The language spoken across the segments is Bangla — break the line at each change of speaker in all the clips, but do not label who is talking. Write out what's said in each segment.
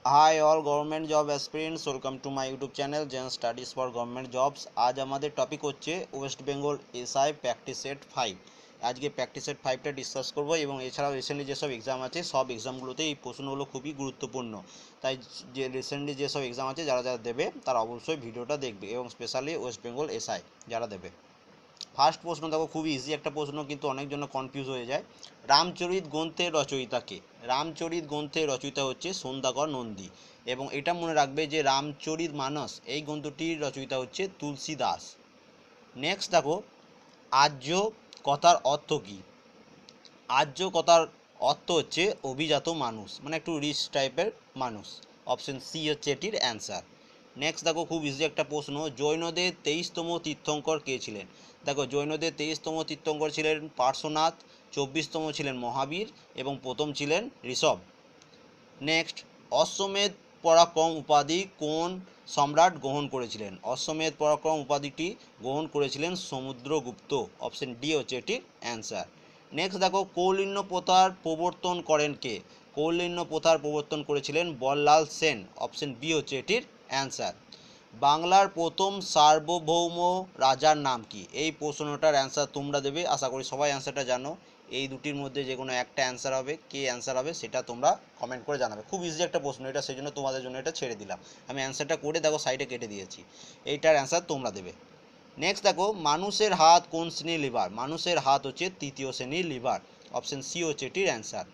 High all government job aspirants, welcome to my YouTube channel Zen Studies for government jobs. আজ আমাদের টপিক হচ্ছে West Bengal SI practice set 5। আজকে প্র্যাকটিস সেট 5টা ডিসকাস করবো এবং এছাড়াও রিসেন্টলি যেসব এক্সাম আছে সব এক্সামগুলোতে এই প্রশ্নগুলো খুবই গুরুত্বপূর্ণ। তাই যে রিসেন্টলি যেসব এক্সাম আছে যারা যারা দেবে তারা অবশ্যই ভিডিওটা দেখবে, এবং স্পেশালি ওয়েস্ট বেঙ্গল এসআই যারা দেবে। ফার্স্ট প্রশ্ন দেখো, খুবই ইজি একটা প্রশ্ন, কিন্তু অনেকজন কনফিউজ হয়ে যায়। রামচরিত গ্রন্থের রচয়িতা কে? রামচরিত গ্রন্থের রচয়িতা হচ্ছে সন্ধ্যাকর নন্দী, এবং এটা মনে রাখবে যে রামচরিত মানস এই গ্রন্থটির রচয়িতা হচ্ছে তুলসী দাস। নেক্সট দেখো, আর্য কথার অর্থ কী? আর্য কথার অর্থ হচ্ছে অভিজাত মানুষ, মানে একটু রিচ টাইপের মানুষ। অপশন সি হচ্ছে এটির অ্যান্সার। নেক্সট দেখো, খুব ইজি একটা প্রশ্ন, জৈনদের 23তম তীর্থঙ্কর কে ছিলেন? দেখো, জৈনদের 23তম তীর্থঙ্কর ছিলেন পার্শ্বনাথ, 24তম ছিলেন মহাবীর এবং প্রথম ছিলেন ঋষভ। নেক্সট, অশ্বমেধ পরাক্রম উপাধি কোন সম্রাট গ্রহণ করেছিলেন? অশ্বমেধ পরাক্রম উপাধিটি গ্রহণ করেছিলেন সমুদ্রগুপ্ত। অপশন ডি হচ্ছে এটির অ্যান্সার। নেক্সট দেখো, কৌলিন্য প্রথার প্রবর্তন করেন কে? কৌলিন্য প্রথার প্রবর্তন করেছিলেন বল্লাল সেন। অপশন বি হচ্ছে এটির অ্যান্সার। বাংলার প্রথম সার্বভৌম রাজার নাম কি? এই প্রশ্নটার অ্যান্সার তোমরা দেবে, আশা করি সবাই অ্যান্সারটা জানো। এই দুটির মধ্যে যে কোনো একটা অ্যান্সার হবে, কে অ্যান্সার হবে সেটা তোমরা কমেন্ট করে জানাবে। খুব ইজি একটা প্রশ্ন এটা, সেই জন্য তোমাদের জন্য এটা ছেড়ে দিলাম। আমি অ্যান্সারটা করে দেখো সাইডে কেটে দিয়েছি, এইটার অ্যান্সার তোমরা দেবে। নেক্সট দেখো, মানুষের হাত কোন শ্রেণীর লিভার? মানুষের হাত হচ্ছে তৃতীয় শ্রেণীর লিভার। অপশন সি হচ্ছে এটির অ্যান্সার।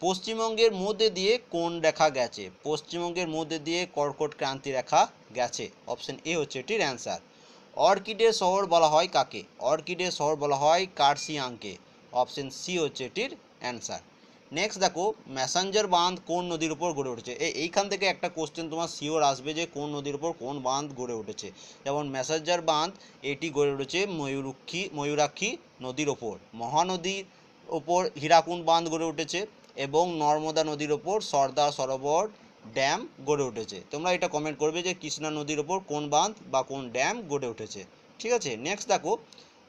পশ্চিমবঙ্গের মধ্যে দিয়ে কোন রেখা গেছে? পশ্চিমবঙ্গের মধ্যে দিয়ে কর্কট ক্রান্তি রেখা গেছে। অপশন এ হচ্ছে এটির অ্যান্সার। অর্কিডের শহর বলা হয় কাকে? অর্কিডের শহর বলা হয় কার্সিয়াংকে। অপশন সি হচ্ছে এটির অ্যান্সার। নেক্সট দেখো, ম্যাসাঞ্জার বাঁধ কোন নদীর উপর গড়ে উঠেছে? এইখান থেকে একটা কোশ্চেন তোমার শিওর আসবে যে কোন নদীর উপর কোন বাঁধ গড়ে উঠেছে। যেমন ম্যাসাঞ্জার বাঁধ এটি গড়ে উঠেছে ময়ূরাক্ষী নদীর ওপর। মহানদীর ওপর হীরাকুন্ড বাঁধ গড়ে উঠেছে, এবং নর্মদা নদীর ওপর সর্দার সরোবর ড্যাম গড়ে উঠেছে। তোমরা এটা কমেন্ট করবে যে কৃষ্ণা নদীর ওপর কোন বাঁধ বা কোন ড্যাম গড়ে উঠেছে। ঠিক আছে, নেক্সট দেখো,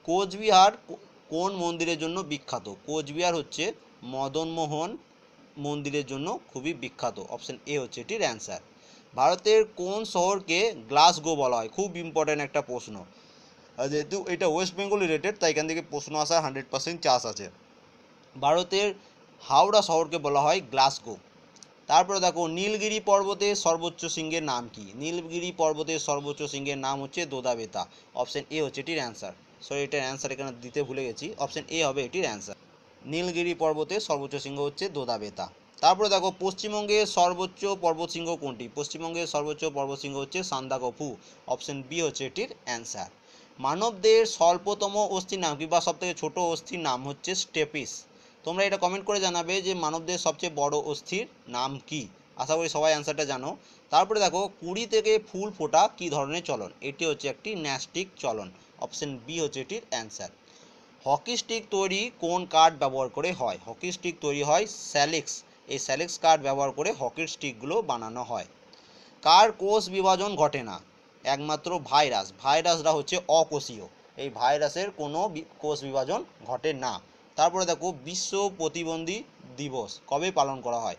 কোচবিহার কোন মন্দিরের জন্য বিখ্যাত? কোচবিহার হচ্ছে মদনমোহন মন্দিরের জন্য খুবই বিখ্যাত। অপশন এ হচ্ছে এটির অ্যান্সার। ভারতের কোন শহরকে গ্লাসগো বলা হয়? খুব ইম্পর্ট্যান্ট একটা প্রশ্ন, যেহেতু এটা ওয়েস্ট বেঙ্গল রিলেটেড তাই এখান থেকে প্রশ্ন আসার 100% চান্স আছে। ভারতের হাওড়া শহরকে বলা হয় গ্লাসগো। তারপরে দেখো, নীলগিরি পর্বতের সর্বোচ্চ শৃঙ্গের নাম কি? নীলগিরি পর্বতের সর্বোচ্চ শৃঙ্গের নাম হচ্ছে দোদাবেতা। অপশন এ হচ্ছে এটির অ্যান্সার। সরি, এটার অ্যান্সার এখানে দিতে ভুলে গেছি, অপশন এ হবে এটির অ্যান্সার। নীলগিরি পর্বতের সর্বোচ্চ শৃঙ্গ হচ্ছে দোদাবেতা। তারপরে দেখো, পশ্চিমবঙ্গের সর্বোচ্চ পর্বতশৃঙ্গ কোনটি? পশ্চিমবঙ্গের সর্বোচ্চ পর্বতশৃঙ্গ হচ্ছে সান্দাকফু। অপশন বি হচ্ছে এটির অ্যান্সার। মানবদের স্বল্পতম অস্থির নাম কি, বা সবথেকে ছোট অস্থির নাম হচ্ছে স্টেপিস। তোমরা এটা কমেন্ট করে জানাবে যে মানবদের সবচেয়ে বড় অস্থির নাম কি। আশা করি সবাই অ্যান্সারটা জানো। তারপরে দেখো, কুড়ি থেকে ফুল ফোটা কী ধরনের চলন? এটি হচ্ছে একটি ন্যাস্টিক চলন। অপশন বি হচ্ছে এটির অ্যান্সার। হকি স্টিক তৈরি কোন কাঠ ব্যবহার করে হয়? হকি স্টিক তৈরি হয় স্যালিক্স। এই স্যালিক্স কাঠ ব্যবহার করে হকির স্টিকগুলো বানানো হয়। কার কোষ বিভাজন ঘটে না? একমাত্র ভাইরাস। ভাইরাসরা হচ্ছে অকোষীয়, এই ভাইরাসের কোনো কোষ বিভাজন ঘটে না। তারপরে দেখো, বিশ্ব প্রতিবন্ধী দিবস কবে পালন করা হয়?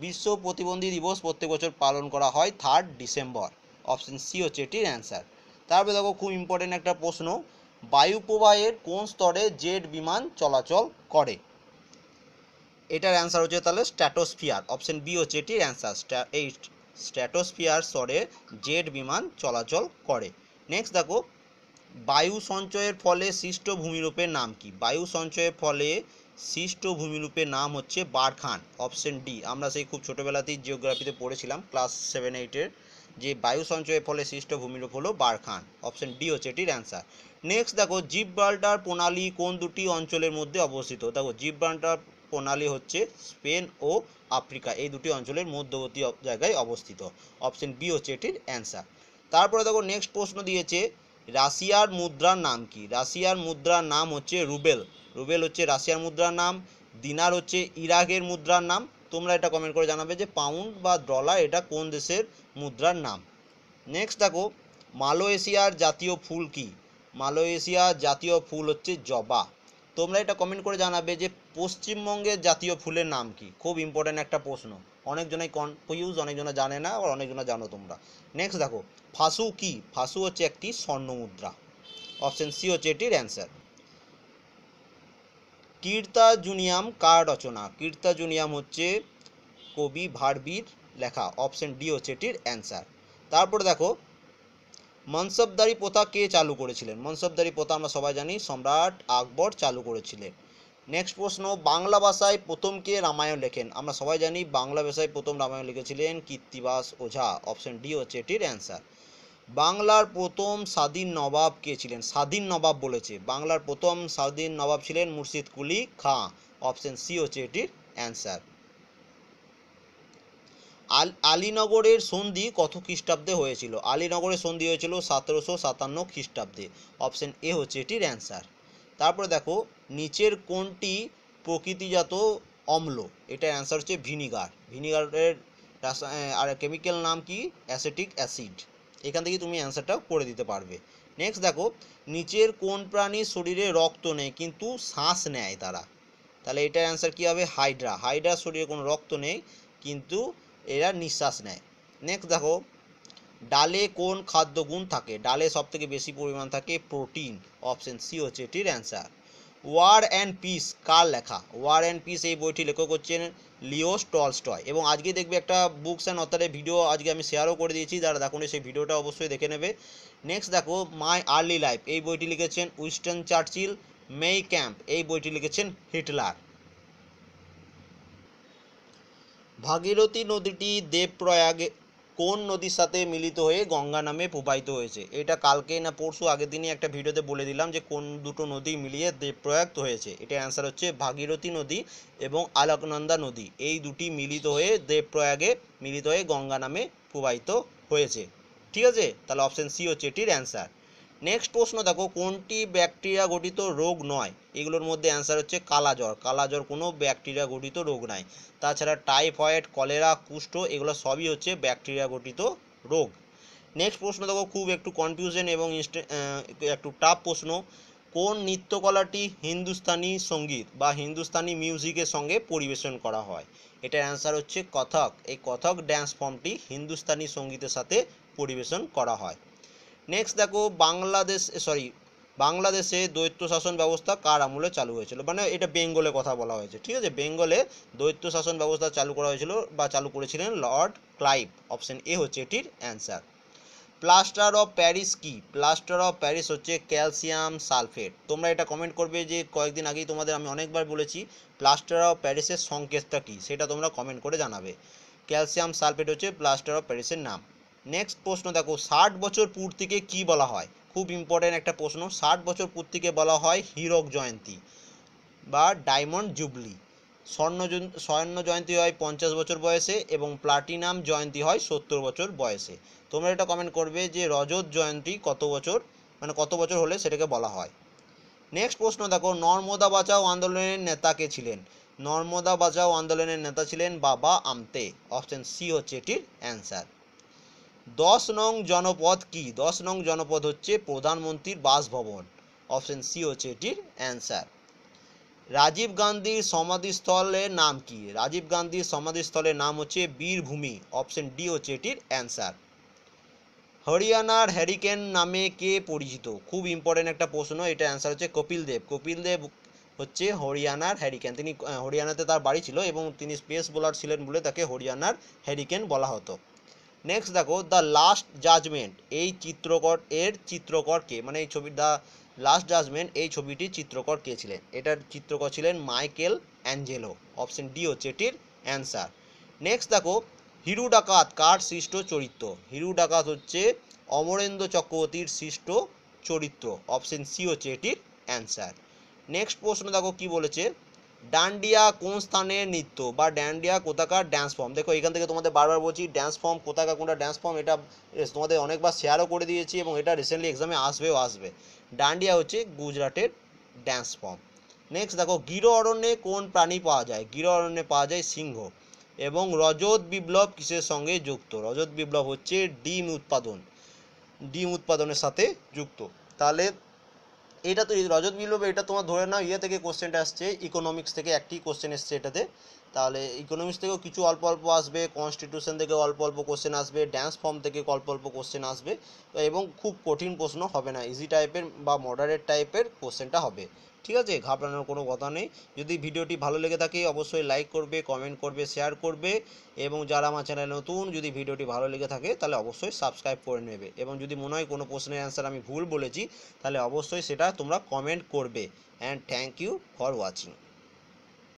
বিশ্ব প্রতিবন্ধী দিবস প্রত্যেক বছর পালন করা হয় 3 ডিসেম্বর। অপশন সি হচ্ছে এটির অ্যান্সার। তারপরে দেখো, খুব ইম্পর্টেন্ট একটা প্রশ্ন, বায়ু প্রবাহের কোন স্তরে জেট বিমান চলাচল করে? এটার অ্যান্সার হচ্ছে তাহলে স্ট্র্যাটোস্ফিয়ার। অপশন বি হচ্ছে এটির অ্যান্সার। এই স্ট্র্যাটোস্ফিয়ার স্তরে জেট বিমান চলাচল করে। নেক্সট দেখো, বায়ু সঞ্চয়ের ফলে সৃষ্ট ভূমিরূপের নাম কি? বায়ু সঞ্চয়ের ফলে সৃষ্ট ভূমিরূপের নাম হচ্ছে বারখান। Option D. আমরা সেই খুব ছোটোবেলাতেই জিওগ্রাফিতে পড়েছিলাম ক্লাস 7-8-এর, যে বায়ু সঞ্চয়ের ফলে সৃষ্ট ভূমিরূপ হলো বারখান। অপশন ডি হচ্ছে এটির অ্যান্সার। নেক্সট দেখো, জিব্রাল্টার প্রণালী কোন দুটি অঞ্চলের মধ্যে অবস্থিত? দেখো, জিব্রাল্টার প্রণালী হচ্ছে স্পেন ও আফ্রিকা এই দুটি অঞ্চলের মধ্যবর্তী জায়গায় অবস্থিত। অপশন বি হচ্ছে এটির অ্যান্সার। তারপরে দেখো, নেক্সট প্রশ্ন দিয়েছে, রাশিয়ার মুদ্রার নাম কি? রাশিয়ার মুদ্রার নাম হচ্ছে রুবেল। রুবেল হচ্ছে রাশিয়ার মুদ্রার নাম। দিনার হচ্ছে ইরাকের মুদ্রার নাম। তোমরা এটা কমেন্ট করে জানাবে যে পাউন্ড বা ডলার এটা কোন দেশের মুদ্রার নাম। নেক্সট দেখো, মালয়েশিয়ার জাতীয় ফুল কি? মালয়েশিয়ার জাতীয় ফুল হচ্ছে জবা। তোমরা এটা কমেন্ট করে জানাবে যে পশ্চিমবঙ্গের জাতীয় ফুলের নাম কি। খুব ইম্পর্ট্যান্ট একটা প্রশ্ন, অনেকজনাই কনফিউজ, অনেকজনা জানে না, আর অনেকজনা জানো তোমরা। নেক্সট দেখো, ফাসু কি? ফাসু হচ্ছে একটি স্বর্ণ মুদ্রা। অপশন সি হচ্ছে এটির অ্যান্সার। কীর্তাজুনিয়াম কার রচনা? কীর্তাজুনিয়াম হচ্ছে কবি ভারবির লেখা। অপশন ডি হচ্ছে এটির অ্যান্সার। তারপরে দেখো, মনসবদারি প্রথা কে চালু করেছিলেন? মনসবদারি প্রথা আমরা সবাই জানি সম্রাট আকবর চালু করেছিলেন। নেক্সট প্রশ্ন, বাংলা ভাষায় প্রথম কে রামায়ণ লেখেন? আমরা সবাই জানি বাংলা ভাষায় প্রথম রামায়ণ লিখেছিলেন কীর্তিবাস ওঝা। অপশন ডি হচ্ছে এটির অ্যান্সার। বাংলার প্রথম স্বাধীন নবাব কে ছিলেন? স্বাধীন নবাব বলেছে, বাংলার প্রথম স্বাধীন নবাব ছিলেন মুর্শিদ কুলি খাঁ। অপশন সি হচ্ছে এটির অ্যান্সার। আলীনগরের সন্ধি কত খ্রিস্টাব্দে হয়েছিল? আলীনগরের সন্ধি হয়েছিল 1757 খ্রিস্টাব্দে। অপশন এ হচ্ছে এটির অ্যান্সার। তারপরে দেখো, নিচের কোনটি প্রকৃতিজাত অম্ল? এটার অ্যান্সার হচ্ছে ভিনিগার। ভিনিগারের আর কেমিক্যাল নাম কি? Acetic acid. এখান থেকে তুমি অ্যান্সারটা করে দিতে পারবে। নেক্সট দেখো, নিচের কোন প্রাণীর শরীরে রক্ত নেই কিন্তু শ্বাস নেয় তারা? তাহলে এটার অ্যান্সার কী হবে? হাইড্রা। হাইড্রার শরীরে কোনো রক্ত নেই কিন্তু এরা নিঃশ্বাস নেয়। নেক্সট দেখো, ডালে কোন খাদ্যগুণ থাকে? ডালে সবথেকে বেশি পরিমাণ থাকে প্রোটিন। অপশন সি হচ্ছে এটির অ্যান্সার। ওয়ার অ্যান্ড পিস কার লেখা? ওয়ার অ্যান্ড পিস এই বইটি লেখক হচ্ছেন লিও টলস্টয়। এবং আজকে দেখবে একটা বুকস অ্যান্ড অথরের ভিডিও আজকে আমি শেয়ারও করে দিয়েছি, যারা দেখুন সেই ভিডিওটা অবশ্যই দেখে নেবে। নেক্সট দেখো, মাই আর্লি লাইফ এই বইটি লিখেছেন উইনস্টন চার্চিল। মেই ক্যাম্প এই বইটি লিখেছেন হিটলার। ভাগীরথী নদীটি দেবপ্রয়াগে কোন নদীর সাথে মিলিত হয়ে গঙ্গা নামে প্রবাহিত হয়েছে? এটা কালকে না পরশু আগের দিনই একটা ভিডিওতে বলে দিলাম যে কোন দুটো নদী মিলিয়ে দেবপ্রয়াগ হয়েছে। এটার অ্যান্সার হচ্ছে ভাগীরথী নদী এবং আলোকনন্দা নদী, এই দুটি মিলিত হয়ে দেবপ্রয়াগে মিলিত হয়ে গঙ্গা নামে প্রবাহিত হয়েছে। ঠিক আছে, তাহলে অপশন সি হচ্ছে এটির অ্যান্সার। নেক্সট প্রশ্ন দেখো, কোনটি ব্যাকটেরিয়া গঠিত রোগ নয়? এগুলোর মধ্যে অ্যান্সার হচ্ছে কালাজ্বর। কালাজ্বর কোনো ব্যাকটেরিয়া গঠিত রোগ নয়। তাছাড়া টাইফয়েড, কলেরা, কুষ্ঠ এগুলো সবই হচ্ছে ব্যাকটেরিয়া গঠিত রোগ। নেক্সট প্রশ্ন দেখো, খুব একটু কনফিউশন এবং একটু টাফ প্রশ্ন। কোন নৃত্যকলাটি হিন্দুস্তানি সঙ্গীত বা হিন্দুস্তানি মিউজিকের সঙ্গে পরিবেশন করা হয়? এটার অ্যান্সার হচ্ছে কথক। এই কথক ড্যান্স ফর্মটি হিন্দুস্তানি সঙ্গীতের সাথে পরিবেশন করা হয়। নেক্সট দেখো, বাংলাদেশে দ্বৈত শাসন ব্যবস্থা কার আমলে চালু হয়েছিল? মানে এটা বেঙ্গলে কথা বলা হয়েছে। ঠিক আছে, বেঙ্গলে দ্বৈত শাসন ব্যবস্থা চালু করা হয়েছিল বা চালু করেছিলেন লর্ড ক্লাইভ। অপশন এ হচ্ছে এটির অ্যান্সার। প্লাস্টার অফ প্যারিস কি? প্লাস্টার অফ প্যারিস হচ্ছে ক্যালসিয়াম সালফেট। তোমরা এটা কমেন্ট করবে যে কয়েকদিন আগেই তোমাদের আমি অনেকবার বলেছি প্লাস্টার অফ প্যারিসের সংকেতটা কি, সেটা তোমরা কমেন্ট করে জানাবে। ক্যালসিয়াম সালফেট হচ্ছে প্লাস্টার অফ প্যারিসের নাম। নেক্সট প্রশ্ন দেখো, 60 বছর পূর্তিকে কি বলা হয়? খুব ইম্পর্টেন্ট একটা প্রশ্ন। 60 বছর পূর্তিকে বলা হয় হীরক জয়ন্তী বা ডায়মন্ড জুবলি। স্বর্ণ জয়ন্তী হয় 50 বছর বয়সে এবং প্লাটিনাম জয়ন্তী হয় 70 বছর বয়সে। তোমরা এটা কমেন্ট করবে যে রজত জয়ন্তী কত বছর, মানে কত বছর হলে সেটাকে বলা হয়। নেক্সট প্রশ্ন দেখো, নর্মদা বাঁচাও আন্দোলনের নেতা কে ছিলেন? নর্মদা বাঁচাও আন্দোলনের নেতা ছিলেন বাবা আমতে। অপশন সি হচ্ছে এটির অ্যান্সার। 10 নং জনপদ কি? 10 নং জনপদ হচ্ছে প্রধানমন্ত্রীর বাসভবন। অপশন সি হচ্ছে এটির অ্যান্সার। রাজীব গান্ধীর সমাধিস্থলের নাম কি? রাজীব গান্ধীর সমাধিস্থলের নাম হচ্ছে বীরভূমি। অপশন ডি হচ্ছে এটির অ্যান্সার। হরিয়ানার হ্যারিকেন নামে কে পরিচিত? খুব ইম্পর্টেন্ট একটা প্রশ্ন। এটা অ্যান্সার হচ্ছে কপিল দেব। কপিল দেব হচ্ছে হরিয়ানার হ্যারিকেন। তিনি হরিয়ানাতে তার বাড়ি ছিল এবং তিনি স্পেস বোলার ছিলেন বলে তাকে হরিয়ানার হ্যারিকেন বলা হতো। নেক্সট দেখো, দ্য লাস্ট জাজমেন্ট এই চিত্রকর কে? মানে এই ছবি দ্য লাস্ট জাজমেন্ট এই ছবিটির চিত্রকর কে ছিলেন? এটার চিত্রকর ছিলেন মাইকেল অ্যাঞ্জেলো। অপশন ডি হচ্ছে এটির অ্যান্সার। নেক্সট দেখো, হিরু ডাকাত কার সৃষ্ট চরিত্র? হিরু ডাকাত হচ্ছে অমরেন্দ্র চক্রবর্তীর সৃষ্ট চরিত্র। অপশন সি হচ্ছে এটির অ্যান্সার। নেক্সট প্রশ্ন দেখো কি বলেছে, ডান্ডিয়া কোন স্থানের নৃত্য বা ডান্ডিয়া কোথাকার ড্যান্স ফর্ম? দেখো এখান থেকে তোমাদের বারবার বলছি ড্যান্স ফর্ম কোথাকার কোনটা ড্যান্স ফর্ম, এটা তোমাদের অনেকবার শেয়ারও করে দিয়েছি এবং এটা রিসেন্টলি এক্সামে আসবে। ডান্ডিয়া হচ্ছে গুজরাটের ড্যান্স ফর্ম। নেক্সট দেখো, গির অরণ্যে কোন প্রাণী পাওয়া যায়? গির অরণ্যে পাওয়া যায় সিংহ। এবং রজত বিপ্লব কিসের সঙ্গে যুক্ত? রজত বিপ্লব হচ্ছে ডিম উৎপাদনের সাথে যুক্ত। তাহলে এটা তো রজত বিপ্লব, এটা তোমার ধরে নাও ইয়ে থেকে কোশ্চেনটা আসছে, ইকোনমিক্স থেকে একটি কোশ্চেন এসছে এটাতে। তাহলে ইকোনমিক্স থেকেও কিছু অল্প অল্প আসবে, কনস্টিটিউশন থেকে অল্প অল্প কোশ্চেন আসবে, ড্যান্স ফর্ম থেকে অল্প অল্প কোশ্চেন আসবে, এবং খুব কঠিন প্রশ্ন হবে না, ইজি টাইপের বা মডারেট টাইপের কোশ্চেনটা হবে। ঠিক আছে, ঘাবড়ানোর কোনো কথা নেই। যদি ভিডিওটি ভালো লেগে থাকে অবশ্যই লাইক করবে, কমেন্ট করবে, শেয়ার করবে, এবং যারা আমার চ্যানেল নতুন, যদি ভিডিওটি ভালো লেগে থাকে তাহলে অবশ্যই সাবস্ক্রাইব করে নেবে, এবং যদি মনে হয় কোনো প্রশ্নের অ্যান্সার আমি ভুল বলেছি তাহলে অবশ্যই সেটা তোমরা কমেন্ট করবে। And thank you for watching.